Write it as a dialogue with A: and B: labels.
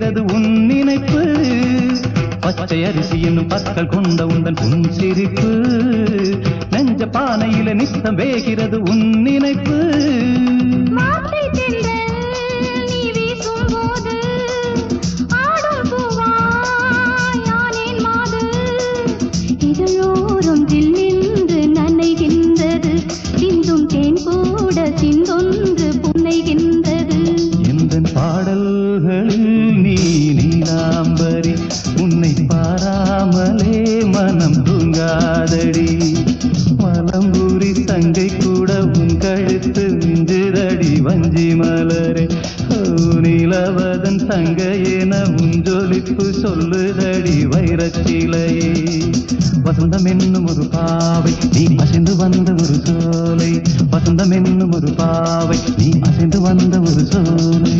A: வேகிறது உன் நினைப்பு பச்சை அரிசி என்னும் பற்கள் கொண்ட உந்தன் உன் சிரிப்பு நெஞ்ச பானையில நித்தம் வேகிறது உன் நினைப்பு பாடல்களில் நீ நீலாம்பரி உன்னை பாராமலே மனம் தூங்காதடி மலம்பூரி தங்கை கூட உன் கழுத்து மிஞ்சுதடி வஞ்சி மலரே நிலவதன் தங்கையென உன் ஜொலிப்பு சொல்லுதடி வைரச்சிலையே வசந்தம் என்னும் ஒரு பாவை நீ அசைந்து வந்த ஒரு சோலை வசந்தம் என்னும் ஒரு பாவை நீ அசைந்து வந்த ஒரு சோலை